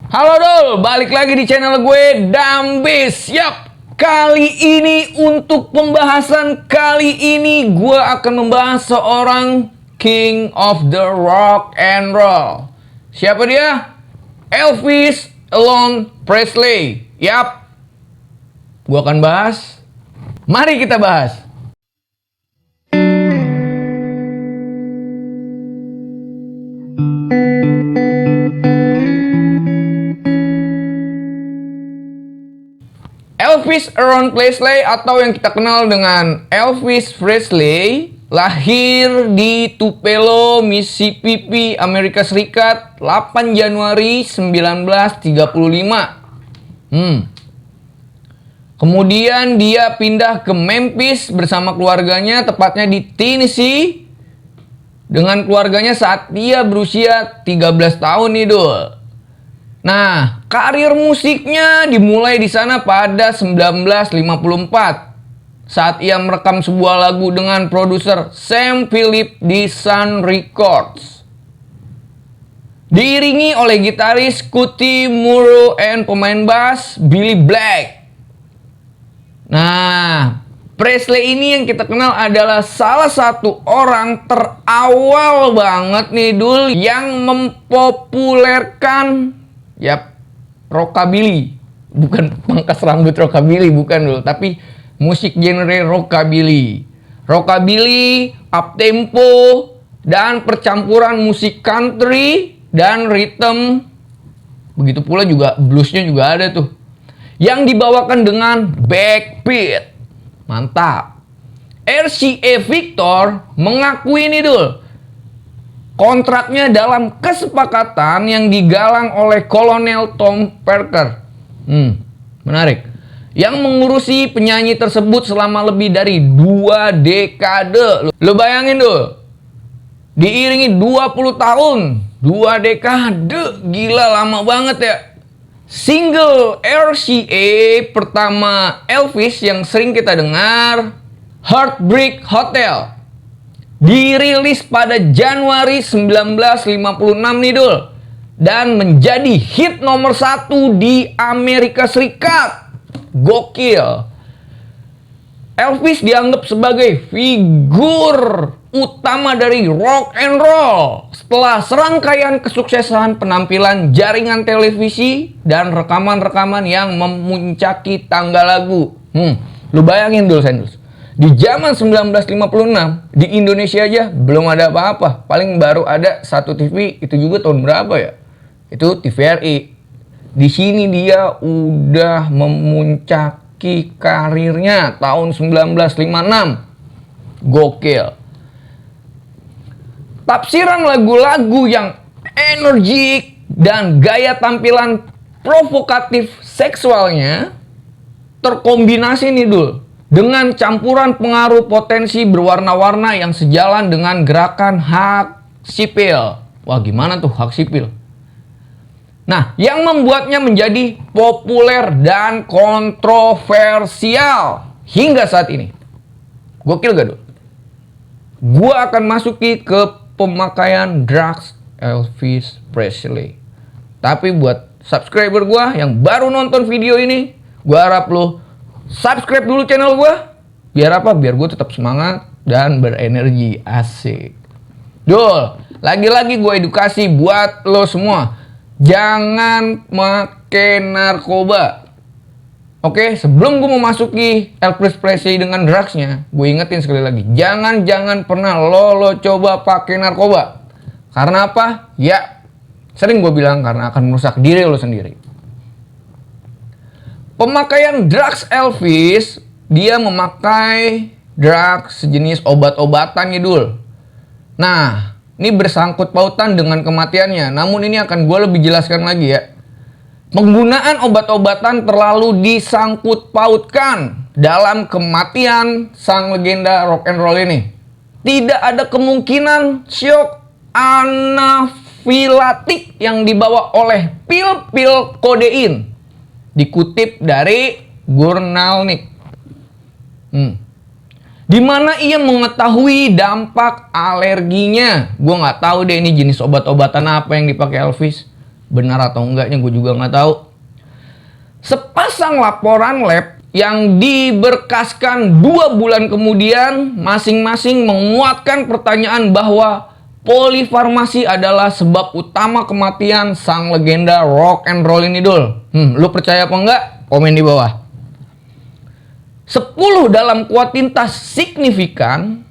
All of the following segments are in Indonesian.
Halo Dol, balik lagi di channel gue Dambis. Yap, kali ini untuk pembahasan kali ini gue akan membahas seorang King of the Rock and Roll. Siapa dia? Elvis Alon Presley. Yap, gue akan bahas. Mari kita bahas. Elvis Alon Presley atau yang kita kenal dengan Elvis Presley lahir di Tupelo, Mississippi, Amerika Serikat 8 Januari 1935. Kemudian dia pindah ke Memphis bersama keluarganya, tepatnya di Tennessee, dengan keluarganya saat dia berusia 13 tahun nih, Dul. Nah, karir musiknya dimulai di sana pada 1954 saat ia merekam sebuah lagu dengan produser Sam Phillips di Sun Records. Diiringi oleh gitaris Scotty Murray dan pemain bass Billy Black. Nah, Presley ini yang kita kenal adalah salah satu orang terawal banget nih, Dul, yang mempopulerkan rockabilly. Bukan pangkas rambut rockabilly, bukan dulu, tapi musik genre rockabilly. Rockabilly, uptempo, dan percampuran musik country dan rhythm. Begitu pula juga bluesnya juga ada tuh. Yang dibawakan dengan backbeat. Mantap. RCA Victor mengakui nih, Dul, kontraknya dalam kesepakatan yang digalang oleh Kolonel Tom Parker. Menarik. Yang mengurusi penyanyi tersebut selama lebih dari 2 dekade. Lo bayangin dulu. Diiringi 20 tahun. 2 dekade. Gila, lama banget ya. Single RCA pertama Elvis yang sering kita dengar, Heartbreak Hotel, dirilis pada Januari 1956 nih, Dul, dan menjadi hit nomor 1 di Amerika Serikat. Gokil. Elvis dianggap sebagai figur utama dari rock and roll setelah serangkaian kesuksesan penampilan jaringan televisi dan rekaman-rekaman yang memuncaki tangga lagu. Lu bayangin, Dul, Sendus. Di zaman 1956, di Indonesia aja belum ada apa-apa. Paling baru ada satu TV, itu juga tahun berapa ya? Itu TVRI. Di sini dia udah memuncaki karirnya tahun 1956. Gokil. Tafsiran lagu-lagu yang energik dan gaya tampilan provokatif seksualnya terkombinasi nih, Dul, dengan campuran pengaruh potensi berwarna-warna yang sejalan dengan gerakan hak sipil. Wah, gimana tuh hak sipil? Nah, yang membuatnya menjadi populer dan kontroversial hingga saat ini. Gokil gak, Dul? Gua akan masuki ke pemakaian drugs Elvis Presley. Tapi buat subscriber gua yang baru nonton video ini, gua harap lo subscribe dulu channel gue. Biar apa? Biar gue tetap semangat dan berenergi. Asik. Dul, lagi-lagi gue edukasi buat lo semua. Jangan make narkoba. Oke, sebelum gue memasuki Elvis Presley dengan drugsnya, gue ingetin sekali lagi. Jangan pernah lo coba pakai narkoba. Karena apa? Ya, sering gue bilang karena akan merusak diri lo sendiri. Pemakaian drugs Elvis, dia memakai drugs sejenis obat-obatan ya, Dul. Nah, ini bersangkut pautan dengan kematiannya. Namun ini akan gue lebih jelaskan lagi ya. Penggunaan obat-obatan terlalu disangkut pautkan dalam kematian sang legenda rock and roll ini. Tidak ada kemungkinan syok anafilaktik yang dibawa oleh pil-pil kodein. Dikutip dari Gurnalnik. Di mana ia mengetahui dampak alerginya. Gue nggak tahu deh ini jenis obat-obatan apa yang dipakai Elvis. Benar atau enggaknya gue juga nggak tahu. Sepasang laporan lab yang diberkaskan 2 bulan kemudian masing-masing menguatkan pertanyaan bahwa polifarmasi adalah sebab utama kematian sang legenda rock and roll ini, Dul. Lu percaya apa enggak? Komen di bawah. 10 dalam kuantitas signifikan,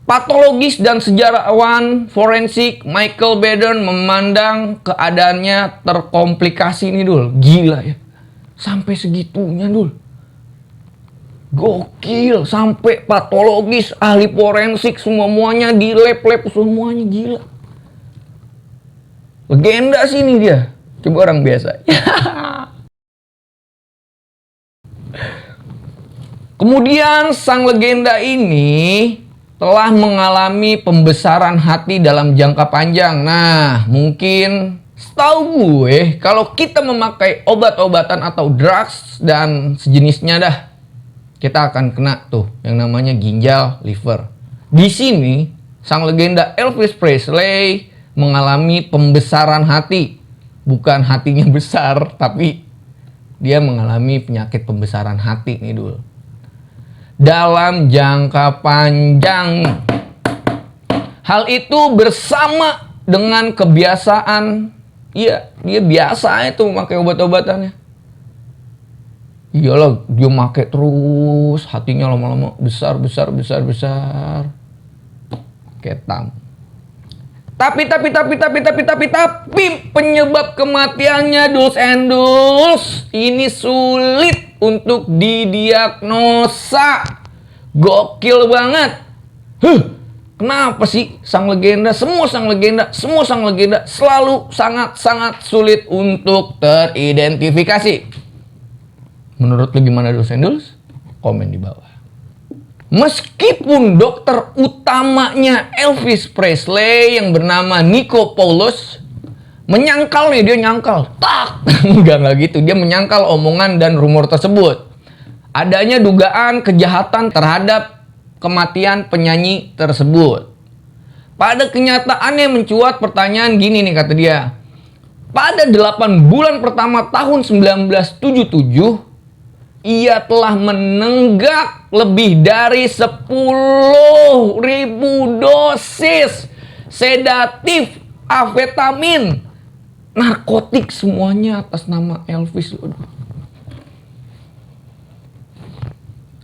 patologis dan sejarawan forensik Michael Baden memandang keadaannya terkomplikasi ini, Dul. Gila ya. Sampai segitunya, Dul. Gokil, sampai patologis, ahli forensik, semuanya di lab-lab, semuanya gila. Legenda sih ini dia. Coba orang biasa. Kemudian sang legenda ini telah mengalami pembesaran hati dalam jangka panjang. Nah, mungkin setahu gue kalau kita memakai obat-obatan atau drugs dan sejenisnya dah, kita akan kena tuh yang namanya ginjal, liver. Di sini sang legenda Elvis Presley mengalami pembesaran hati. Bukan hatinya besar, tapi dia mengalami penyakit pembesaran hati nih, Dul. Dalam jangka panjang. Hal itu bersama dengan kebiasaan, iya, dia biasa itu memakai obat-obatannya. Iyalah, dia make terus, hatinya lama-lama besar. Ketam. Tapi penyebab kematiannya, Duls and Duls, ini sulit untuk didiagnosa. Gokil banget. Kenapa sih semua sang legenda selalu sangat sulit untuk teridentifikasi? Menurut lu gimana, Duls and Duls? Komen di bawah. Meskipun dokter utamanya Elvis Presley yang bernama Nico Paulus menyangkal nih, dia nyangkal. Tak! Enggak gitu. Dia menyangkal omongan dan rumor tersebut. Adanya dugaan kejahatan terhadap kematian penyanyi tersebut. Pada kenyataannya mencuat pertanyaan gini nih, kata dia. Pada 8 bulan pertama tahun 1977, ia telah menenggak lebih dari 10.000 dosis sedatif, amfetamin, narkotik, semuanya atas nama Elvis.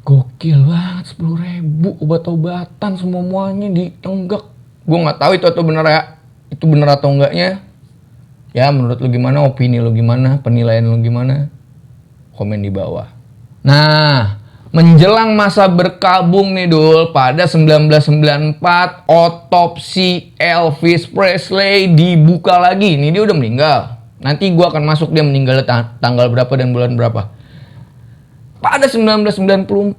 Gokil banget, 10.000 obat-obatan semuanya ditenggak. Gue nggak tahu itu benar ya, itu benar atau enggaknya. Ya menurut lu gimana, opini lu gimana, penilaian lu gimana? Komen di bawah. Nah, menjelang masa berkabung nih, Dul, pada 1994 otopsi Elvis Presley dibuka lagi. Ini dia udah meninggal. Nanti gua akan masuk dia meninggal tanggal berapa dan bulan berapa. Pada 1994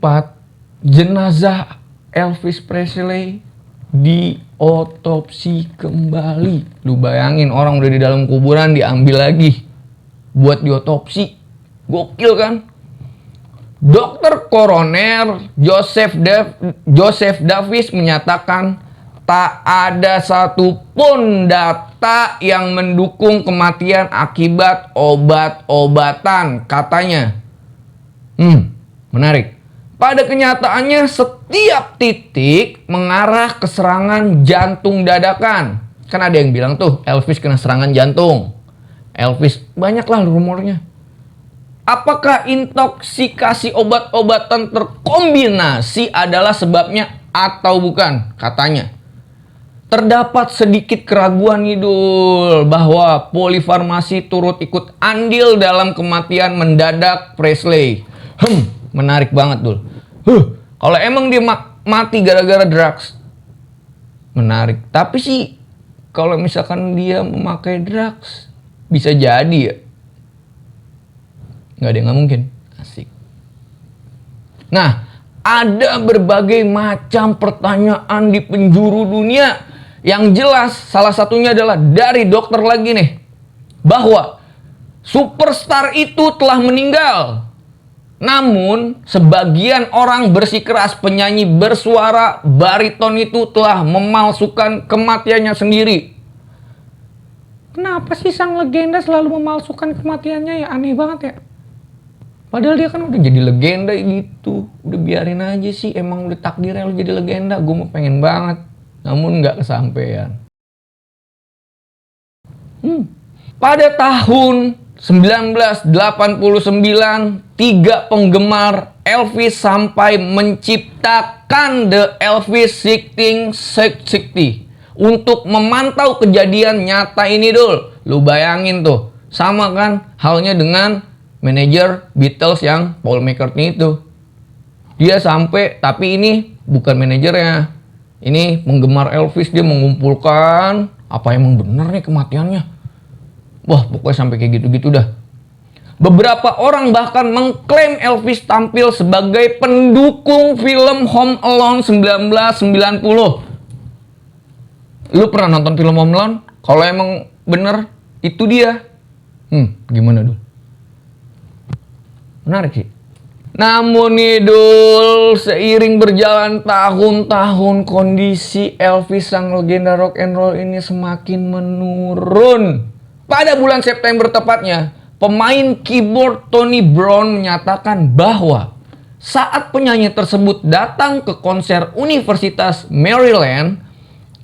jenazah Elvis Presley diotopsi kembali. Lu bayangin, orang udah di dalam kuburan diambil lagi buat diotopsi. Gokil kan? Dokter koroner Joseph Davis menyatakan tak ada satupun data yang mendukung kematian akibat obat-obatan, katanya. Menarik. Pada kenyataannya setiap titik mengarah ke serangan jantung dadakan. Kan ada yang bilang tuh Elvis kena serangan jantung. Elvis, banyaklah rumornya. Apakah intoksikasi obat-obatan terkombinasi adalah sebabnya atau bukan? Katanya. Terdapat sedikit keraguan nih, Dul, bahwa polifarmasi turut ikut andil dalam kematian mendadak Presley. Menarik banget, Dul. Kalau emang dia mati gara-gara drugs, menarik. Tapi sih, kalau misalkan dia memakai drugs, bisa jadi ya. Nggak ada yang nggak mungkin. Asik. Nah, ada berbagai macam pertanyaan di penjuru dunia. Yang jelas, salah satunya adalah dari dokter lagi nih. Bahwa superstar itu telah meninggal. Namun, sebagian orang bersikeras penyanyi bersuara bariton itu telah memalsukan kematiannya sendiri. Kenapa sih sang legenda selalu memalsukan kematiannya ya? Aneh banget ya. Padahal dia kan udah jadi legenda gitu. Udah biarin aja sih, emang udah takdirnya lu jadi legenda. Gue mau pengen banget. Namun nggak kesampaian. Pada tahun 1989, 3 penggemar Elvis sampai menciptakan The Elvis 1660 untuk memantau kejadian nyata ini dul. Lu bayangin tuh, sama kan halnya dengan manajer Beatles yang Paul McCartney itu. Dia sampai, tapi ini bukan manajernya. Ini penggemar Elvis, dia mengumpulkan apa emang bener nih kematiannya. Wah, pokoknya sampai kayak gitu-gitu dah. Beberapa orang bahkan mengklaim Elvis tampil sebagai pendukung film Home Alone 1990. Lu pernah nonton film Home Alone? Kalau emang bener, itu dia. Gimana dulu? Menarik sih. Namun nih dul, seiring berjalan tahun-tahun, kondisi Elvis sang legenda rock and roll ini semakin menurun. Pada bulan September tepatnya, pemain keyboard Tony Brown menyatakan bahwa saat penyanyi tersebut datang ke konser Universitas Maryland,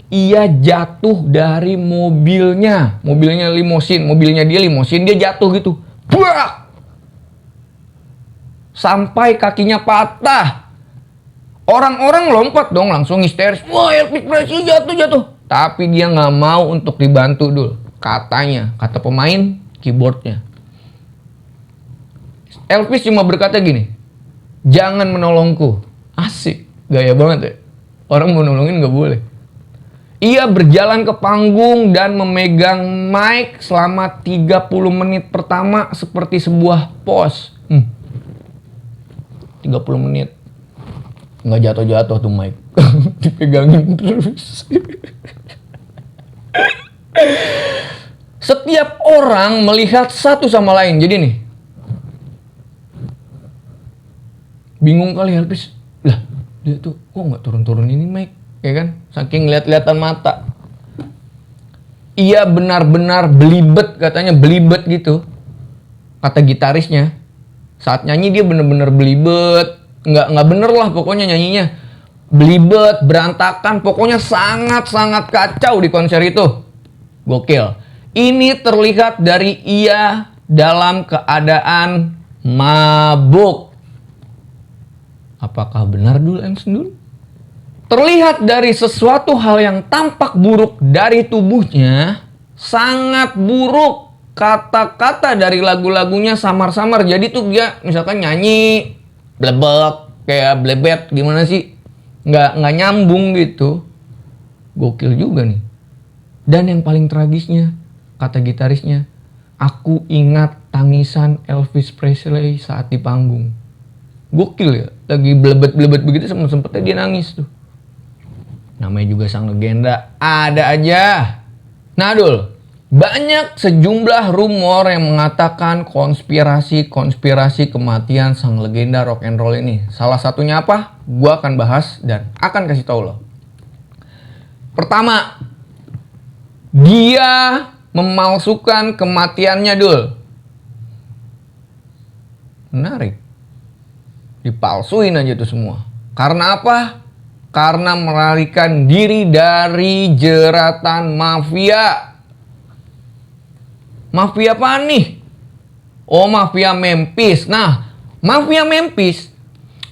ia jatuh dari mobilnya. Mobilnya dia limosin, dia jatuh gitu. Brak! Sampai kakinya patah. Orang-orang lompat dong, langsung histeris. Wah, Elvis Presley jatuh. Tapi dia nggak mau untuk dibantu dul. Kata pemain keyboardnya. Elvis cuma berkata gini, jangan menolongku. Asik, gaya banget ya. Orang mau nolongin nggak boleh. Ia berjalan ke panggung dan memegang mic selama 30 menit pertama seperti sebuah pose. 30 menit. Nggak jatuh-jatuh tuh mic. Dipegangin terus. Setiap orang melihat satu sama lain. Jadi nih, bingung kali Elvis. Lah, dia tuh kok nggak turun-turun ini mic, ya kan? Saking lihat-lihatan mata. Ia benar-benar belibet, katanya belibet gitu. Kata gitarisnya. Saat nyanyi dia bener-bener belibet. Nggak bener lah pokoknya nyanyinya. Belibet, berantakan, pokoknya sangat-sangat kacau di konser itu. Gokil. Ini terlihat dari ia dalam keadaan mabuk. Apakah benar dul Ensen dul? Terlihat dari sesuatu hal yang tampak buruk dari tubuhnya, sangat buruk. Kata-kata dari lagu-lagunya samar-samar. Jadi tuh dia misalkan nyanyi blebek, kayak blebet gimana sih? Nggak nyambung gitu. Gokil juga nih. Dan yang paling tragisnya, kata gitarisnya, aku ingat tangisan Elvis Presley saat di panggung. Gokil ya, lagi blebet-blebet begitu sempet-sempetnya dia nangis tuh. Namanya juga sang legenda, ada aja. Nah dul, banyak sejumlah rumor yang mengatakan konspirasi kematian sang legenda rock and roll ini. Salah satunya apa? Gua akan bahas dan akan kasih tau lo. Pertama, dia memalsukan kematiannya dul. Menarik. Dipalsuin aja tuh semua. Karena apa? Karena melarikan diri dari jeratan mafia. Mafia apa nih? Oh, mafia Memphis. Nah, mafia Memphis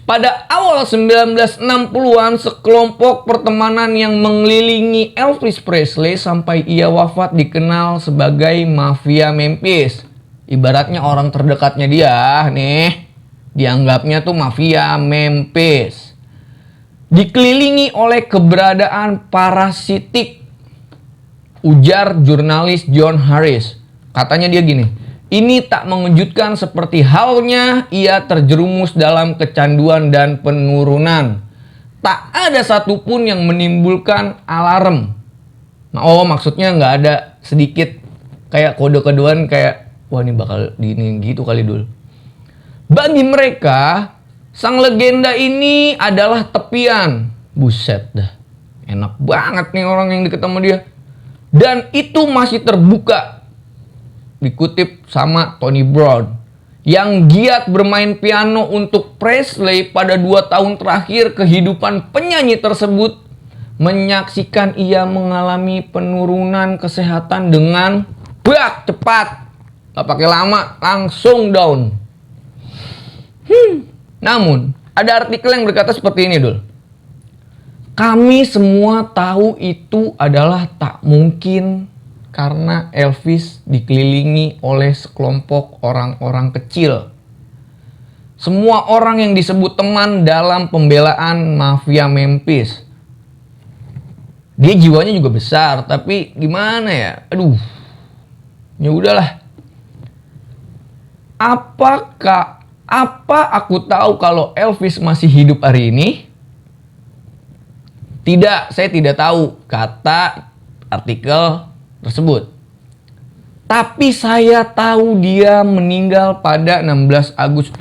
pada awal 1960-an sekelompok pertemanan yang mengelilingi Elvis Presley sampai ia wafat dikenal sebagai mafia Memphis. Ibaratnya orang terdekatnya dia nih, dianggapnya tuh mafia Memphis. Dikelilingi oleh keberadaan parasitik, ujar jurnalis John Harris. Katanya dia gini, ini tak mengejutkan seperti halnya ia terjerumus dalam kecanduan dan penurunan. Tak ada satupun yang menimbulkan alarm. Nah, oh maksudnya nggak ada sedikit kayak kode-kodean kayak, wah ini bakal gini gitu kali dulu. Bagi mereka, sang legenda ini adalah tepian. Buset dah, enak banget nih orang yang deket sama dia. Dan itu masih terbuka. Dikutip sama Tony Brown, yang giat bermain piano untuk Presley pada 2 tahun terakhir kehidupan penyanyi tersebut, menyaksikan ia mengalami penurunan kesehatan dengan cepat. Gak pakai lama, langsung down. Namun, ada artikel yang berkata seperti ini, Dul. Kami semua tahu itu adalah tak mungkin karena Elvis dikelilingi oleh sekelompok orang-orang kecil. Semua orang yang disebut teman dalam pembelaan mafia Memphis. Dia jiwanya juga besar, tapi gimana ya? Aduh. Ya udahlah. Apa aku tahu kalau Elvis masih hidup hari ini? Tidak, saya tidak tahu, kata artikel tersebut. Tapi saya tahu dia meninggal pada 16 Agustus.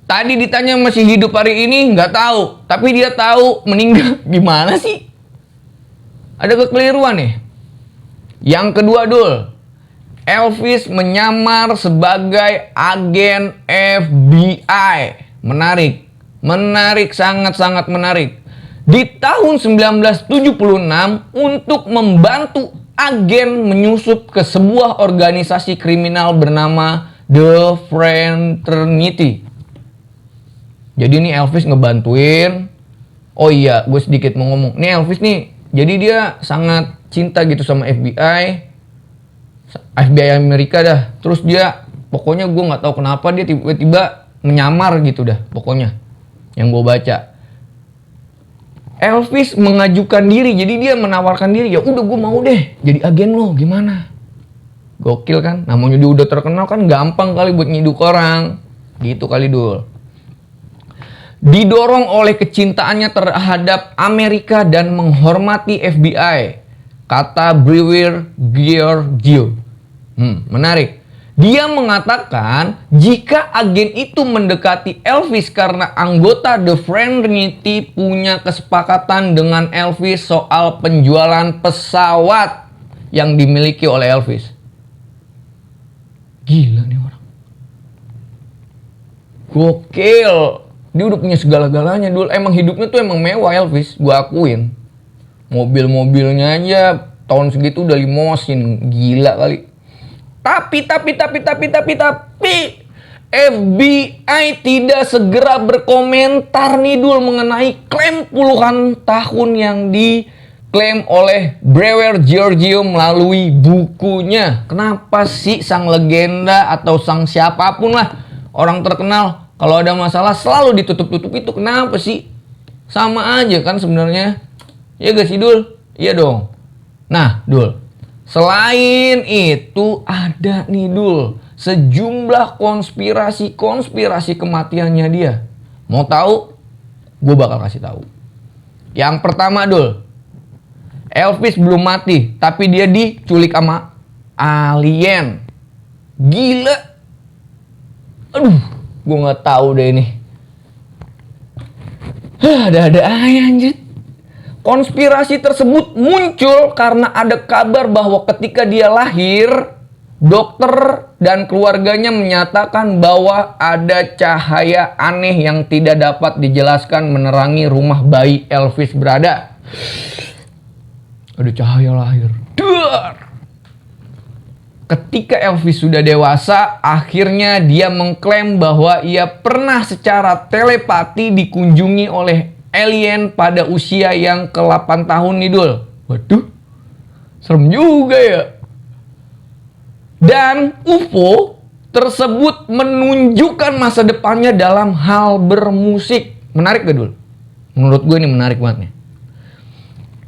Tadi ditanya masih hidup hari ini, nggak tahu. Tapi dia tahu meninggal. Gimana sih? Ada kekeliruan nih. Yang kedua, Dul. Elvis menyamar sebagai agen FBI. Menarik, sangat-sangat menarik. Di tahun 1976 untuk membantu agen menyusup ke sebuah organisasi kriminal bernama The Fraternity. Jadi ini Elvis ngebantuin. Oh iya, gue sedikit mau ngomong. Ini Elvis nih, jadi dia sangat cinta gitu sama FBI Amerika dah. Terus dia, pokoknya gue nggak tahu kenapa dia tiba-tiba menyamar gitu dah, pokoknya. Yang gue baca, Elvis mengajukan diri, jadi dia menawarkan diri. Ya udah, gue mau deh jadi agen lo, gimana? Gokil kan? Namanya dia udah terkenal kan, gampang kali buat nyiduk orang. Gitu kali, Dul. Didorong oleh kecintaannya terhadap Amerika dan menghormati FBI, kata Brewer Giorgio. Menarik. Dia mengatakan jika agen itu mendekati Elvis karena anggota The Fraternity punya kesepakatan dengan Elvis soal penjualan pesawat yang dimiliki oleh Elvis. Gila nih orang. Gokil. Dia udah punya segala-galanya dulu. Emang hidupnya tuh emang mewah Elvis, gua akuin. Mobil-mobilnya aja tahun segitu udah limosin. Gila kali. Tapi FBI tidak segera berkomentar nih Dul mengenai klaim puluhan tahun yang diklaim oleh Brewer Giorgio melalui bukunya. Kenapa sih sang legenda atau sang siapapun lah, orang terkenal, kalau ada masalah selalu ditutup-tutup itu? Kenapa sih? Sama aja kan sebenarnya. Iya gak sih Dul? Iya dong. Nah Dul, selain itu ada nih Dul, sejumlah konspirasi kematiannya dia. Mau tahu? Gue bakal kasih tahu. Yang pertama Dul, Elvis belum mati, tapi dia diculik sama alien. Gila. Aduh, gue nggak tahu deh ini. Ada aja anjir. Konspirasi tersebut muncul karena ada kabar bahwa ketika dia lahir, dokter dan keluarganya menyatakan bahwa ada cahaya aneh yang tidak dapat dijelaskan menerangi rumah bayi Elvis berada. Ada cahaya lahir. Ketika Elvis sudah dewasa, akhirnya dia mengklaim bahwa ia pernah secara telepati dikunjungi oleh alien pada usia yang ke-8 tahun nih Dul. Waduh, serem juga ya. Dan UFO tersebut menunjukkan masa depannya dalam hal bermusik. Menarik gak Dul? Menurut gue ini menarik banget nih.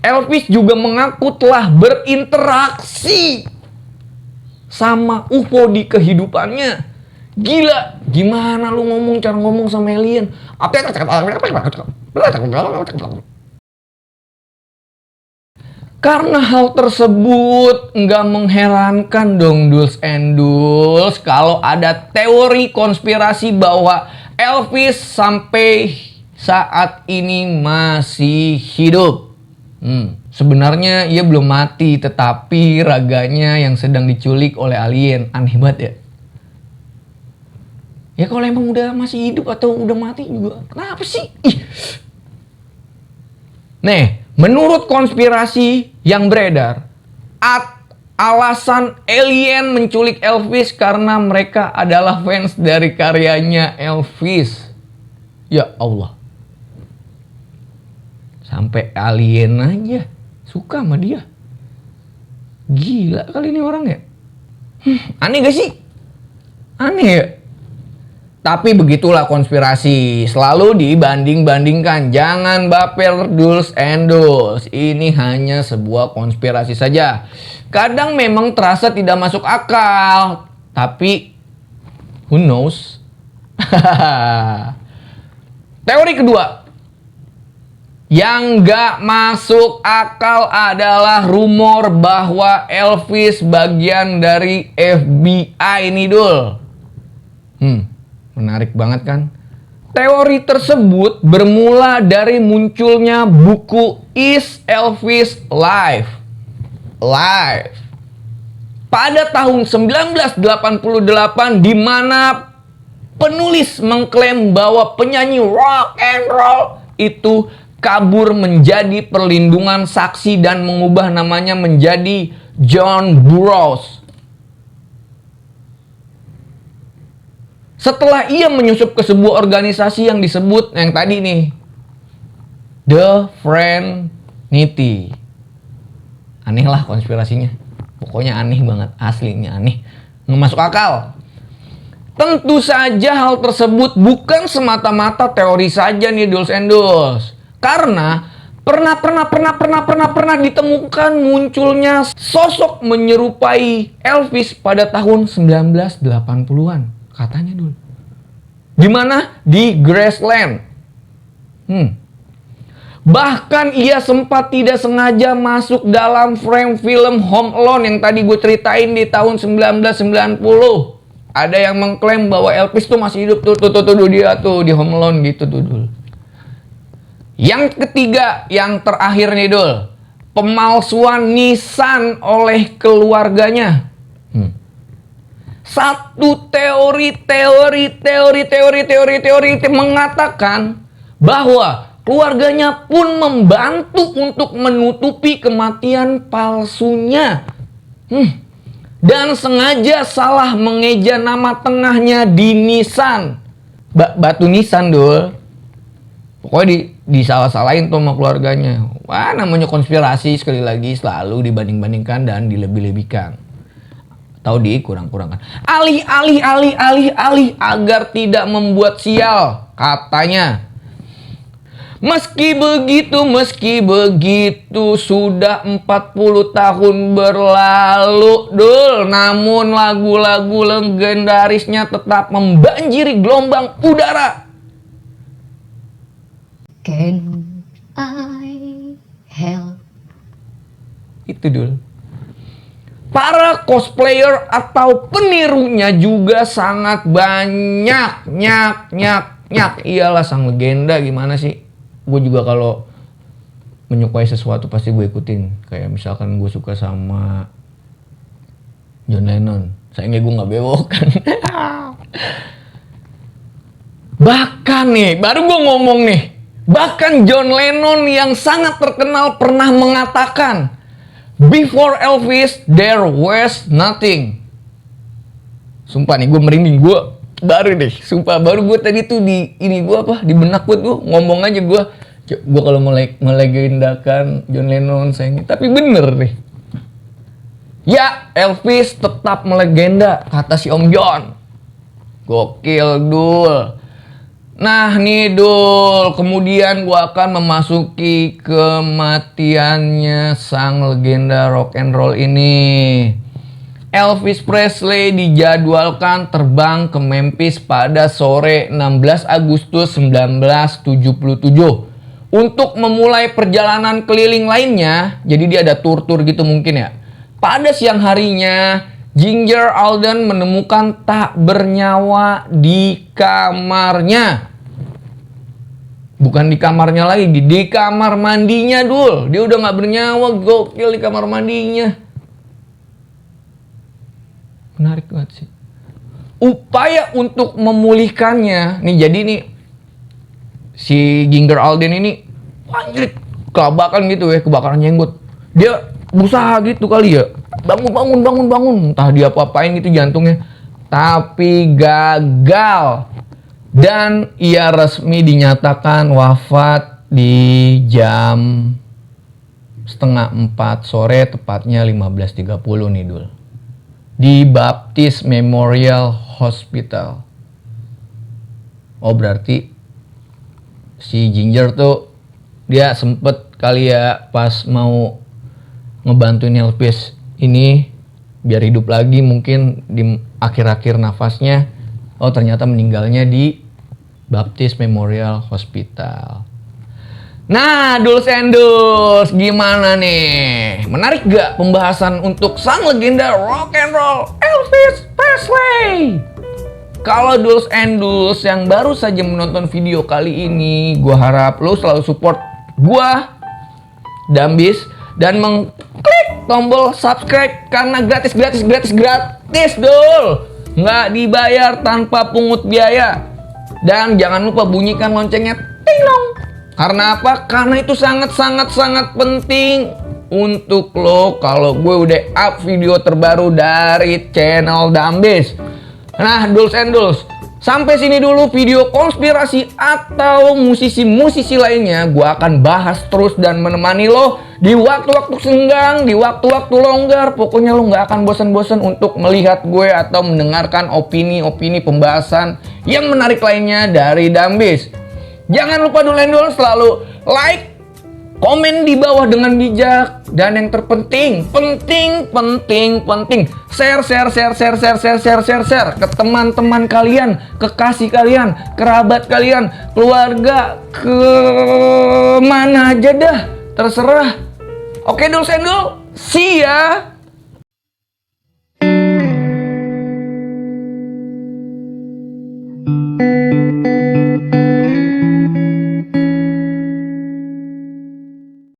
Elvis juga mengaku telah berinteraksi sama UFO di kehidupannya. Gila, gimana lu cara ngomong sama alien? Karena hal tersebut nggak mengherankan dong Duls and Duls kalau ada teori konspirasi bahwa Elvis sampai saat ini masih hidup. Sebenarnya ia belum mati, tetapi raganya yang sedang diculik oleh alien. Aneh banget ya. Ya kalau emang udah masih hidup atau udah mati juga, kenapa sih? Ih. Nih, menurut konspirasi yang beredar, alasan alien menculik Elvis karena mereka adalah fans dari karyanya Elvis. Ya Allah. Sampai alien aja suka sama dia. Gila kali ini orang ya. Aneh gak sih? Aneh ya? Tapi begitulah konspirasi, selalu dibanding-bandingkan. Jangan baper Duls and Duls. Ini hanya sebuah konspirasi saja. Kadang memang terasa tidak masuk akal, tapi who knows? Teori kedua yang gak masuk akal adalah rumor bahwa Elvis bagian dari FBI nih Dul. Menarik banget kan? Teori tersebut bermula dari munculnya buku Is Elvis Live? Pada tahun 1988, di mana penulis mengklaim bahwa penyanyi rock and roll itu kabur menjadi perlindungan saksi dan mengubah namanya menjadi John Burroughs. Setelah ia menyusup ke sebuah organisasi yang disebut yang tadi nih, The Fraternity. Aneh lah konspirasinya. Pokoknya aneh banget, aslinya aneh. Nggak masuk akal. Tentu saja hal tersebut bukan semata-mata teori saja nih Duls and Duls. Karena pernah ditemukan munculnya sosok menyerupai Elvis pada tahun 1980-an. Katanya dulu. Di mana? Di Graceland. Bahkan ia sempat tidak sengaja masuk dalam frame film Home Alone yang tadi gue ceritain di tahun 1990. Ada yang mengklaim bahwa Elvis tuh masih hidup tuh dia tuh di Home Alone gitu tuh Dul. Yang ketiga, yang terakhir nih Dul. Pemalsuan nisan oleh keluarganya. Satu teori mengatakan bahwa keluarganya pun membantu untuk menutupi kematian palsunya. Dan sengaja salah mengeja nama tengahnya di Nisan. Batu Nisan Dul. Pokoknya disalah-salahin tuh sama keluarganya. Wah, namanya konspirasi, sekali lagi selalu dibanding-bandingkan dan dilebih-lebihkan. Atau dikurang-kurangkan. Alih agar tidak membuat sial, katanya. Meski begitu sudah 40 tahun berlalu Dul, namun lagu-lagu legendarisnya tetap membanjiri gelombang udara. Can I help? Itu Dul. Para cosplayer atau penirunya juga sangat banyak. Iyalah sang legenda, gimana sih? Gue juga kalau menyukai sesuatu pasti gue ikutin. Kayak misalkan gue suka sama John Lennon. Sayangnya gue gak bewok kan. Bahkan nih, baru gue ngomong nih. Bahkan John Lennon yang sangat terkenal pernah mengatakan, Before Elvis, there was nothing. Sumpah nih, gue merinding. Gue baru deh, sumpah. Baru gue tadi tuh di benak gue tuh ngomong aja gue kalau melegendakan John Lennon sayangnya. Tapi bener nih. Ya, Elvis tetap melegenda, kata si Om John. Gokil, Dul. Nah nih Dul, kemudian gua akan memasuki kematiannya sang legenda rock and roll ini. Elvis Presley dijadwalkan terbang ke Memphis pada sore 16 Agustus 1977 untuk memulai perjalanan keliling lainnya. Jadi dia ada tur-tur gitu mungkin ya. Pada siang harinya, Ginger Alden menemukan tak bernyawa di kamarnya. Bukan di kamarnya lagi, di kamar mandinya Dul. Dia udah nggak bernyawa, gokil di kamar mandinya. Menarik banget sih. Upaya untuk memulihkannya, nih jadi nih si Ginger Alden ini anjir kelabakan gitu ya, kebakaran jenggot. Dia berusaha gitu kali ya, bangun. Entah dia apa-apain gitu jantungnya, tapi gagal. Dan ia resmi dinyatakan wafat di jam setengah 4 sore, tepatnya 15.30 nih Dul. Di Baptist Memorial Hospital. Oh berarti si Ginger tuh dia sempet kali ya pas mau ngebantuin Elvis ini biar hidup lagi, mungkin di akhir-akhir nafasnya. Oh ternyata meninggalnya di Baptist Memorial Hospital. Nah, Duls and Duls, gimana nih? Menarik gak pembahasan untuk sang legenda rock and roll Elvis Presley? Kalau Duls and Duls yang baru saja menonton video kali ini, gua harap lo selalu support gua, Dambis, dan mengklik tombol subscribe karena gratis Dul. Nggak dibayar tanpa pungut biaya. Dan jangan lupa bunyikan loncengnya ting-dong. Karena apa? Karena itu sangat penting untuk lo kalau gue udah up video terbaru dari channel Dambis. Nah, Duls and Duls, sampai sini dulu video konspirasi atau musisi-musisi lainnya. Gue akan bahas terus dan menemani lo di waktu-waktu senggang, di waktu-waktu longgar. Pokoknya lo nggak akan bosan-bosan untuk melihat gue atau mendengarkan opini-opini pembahasan yang menarik lainnya dari Dambis. Jangan lupa Duls and Duls selalu like, komen di bawah dengan bijak, dan yang terpenting, penting, share ke teman-teman kalian, kekasih kalian, kerabat kalian, keluarga, ke mana aja dah, terserah. Oke Duls and Duls, see ya.